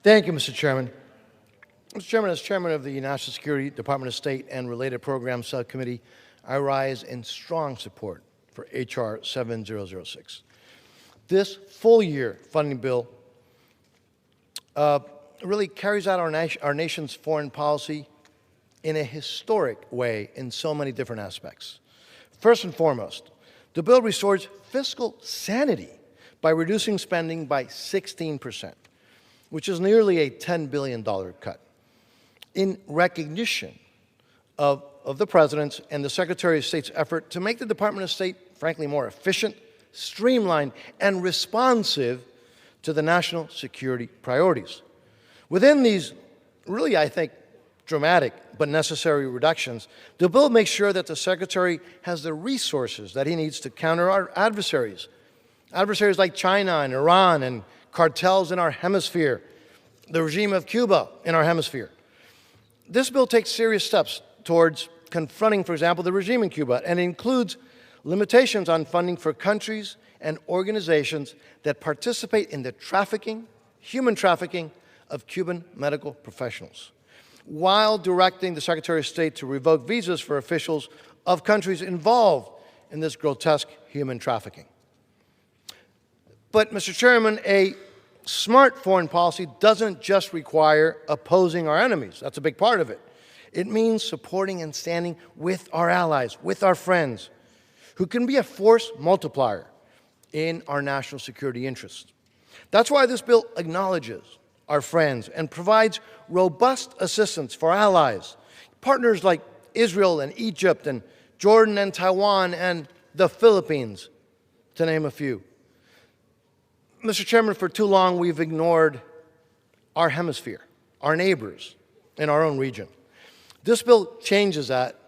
Thank you, Mr. Chairman. Mr. Chairman, as Chairman of the National Security, Department of State, and Related Programs Subcommittee, I rise in strong support for H.R. 7006. This full-year funding bill really carries out our nation's foreign policy in a historic way in so many different aspects. First and foremost, the bill restores fiscal sanity by reducing spending by 16%, which is nearly a $10 billion cut. In recognition of the President's and the Secretary of State's effort to make the Department of State, frankly, more efficient, streamlined, and responsive to the national security priorities. Within these, really, I think, dramatic but necessary reductions, the bill makes sure that the Secretary has the resources that he needs to counter our adversaries like China and Iran and cartels in our hemisphere, the regime of Cuba in our hemisphere. This bill takes serious steps towards confronting, for example, the regime in Cuba, and includes limitations on funding for countries and organizations that participate in the trafficking, human trafficking, of Cuban medical professionals, while directing the Secretary of State to revoke visas for officials of countries involved in this grotesque human trafficking. But, Mr. Chairman, a smart foreign policy doesn't just require opposing our enemies. That's a big part of it. It means supporting and standing with our allies, with our friends, who can be a force multiplier in our national security interests. That's why this bill acknowledges our friends and provides robust assistance for allies, partners like Israel and Egypt and Jordan and Taiwan and the Philippines, to name a few. Mr. Chairman, for too long we've ignored our hemisphere, our neighbors in our own region. This bill changes that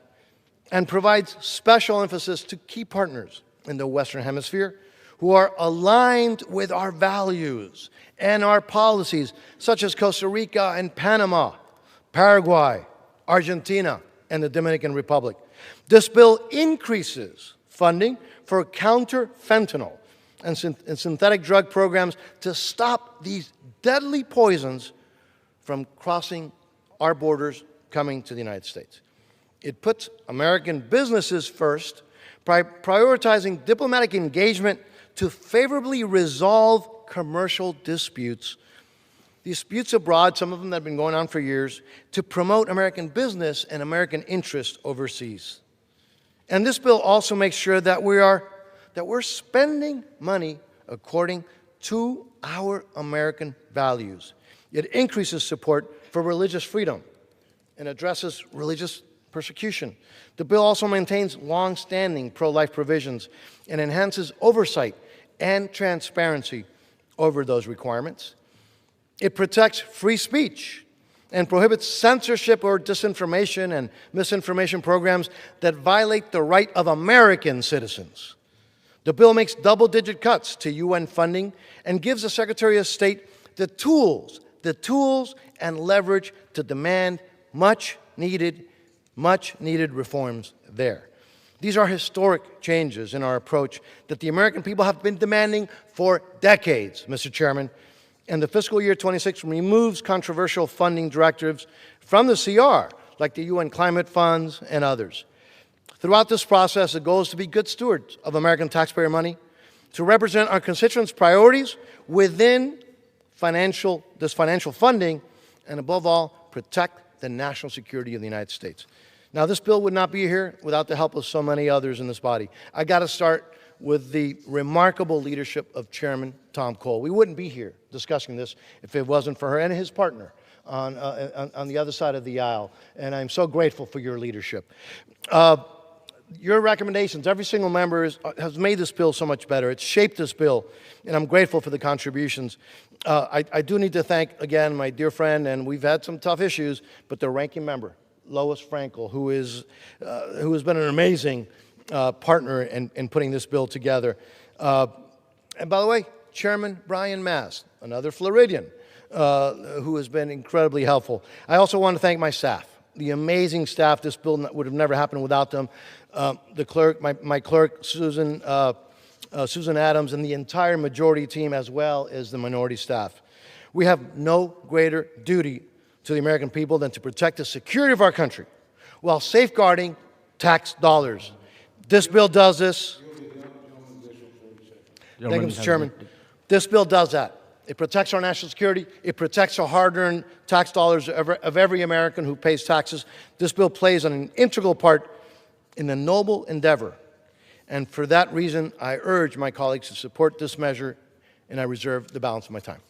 and provides special emphasis to key partners in the Western Hemisphere who are aligned with our values and our policies, such as Costa Rica and Panama, Paraguay, Argentina, and the Dominican Republic. This bill increases funding for counter-fentanyl and synthetic drug programs to stop these deadly poisons from crossing our borders coming to the United States. It puts American businesses first by prioritizing diplomatic engagement to favorably resolve commercial disputes abroad, some of them that have been going on for years, to promote American business and American interests overseas. And this bill also makes sure that we're spending money according to our American values. It increases support for religious freedom and addresses religious persecution. The bill also maintains long-standing pro-life provisions and enhances oversight and transparency over those requirements. It protects free speech and prohibits censorship or disinformation and misinformation programs that violate the right of American citizens. The bill makes double-digit cuts to UN funding and gives the Secretary of State the tools and leverage to demand much-needed reforms there. These are historic changes in our approach that the American people have been demanding for decades, Mr. Chairman, and the fiscal year 26 removes controversial funding directives from the CR, like the UN climate funds and others. Throughout this process, the goal is to be good stewards of American taxpayer money, to represent our constituents' priorities within this financial funding, and above all, protect the national security of the United States. Now, this bill would not be here without the help of so many others in this body. I got to start with the remarkable leadership of Chairman Tom Cole. We wouldn't be here discussing this if it wasn't for her and his partner on the other side of the aisle, and I'm so grateful for your leadership. Your recommendations, every single member has made this bill so much better. It's shaped this bill, and I'm grateful for the contributions. I do need to thank, again, my dear friend, and we've had some tough issues, but the ranking member, Lois Frankel, who has been an amazing partner in putting this bill together. And by the way, Chairman Brian Mast, another Floridian, who has been incredibly helpful. I also want to thank my staff, the amazing staff. This bill would have never happened without them. The clerk, my clerk, Susan Adams, and the entire majority team, as well as the minority staff. We have no greater duty to the American people than to protect the security of our country while safeguarding tax dollars. This bill does this. Thank you, Mr. Chairman. This bill does that. It protects our national security. It protects our hard-earned tax dollars of every American who pays taxes. This bill plays an integral part in the noble endeavor. And for that reason, I urge my colleagues to support this measure, and I reserve the balance of my time.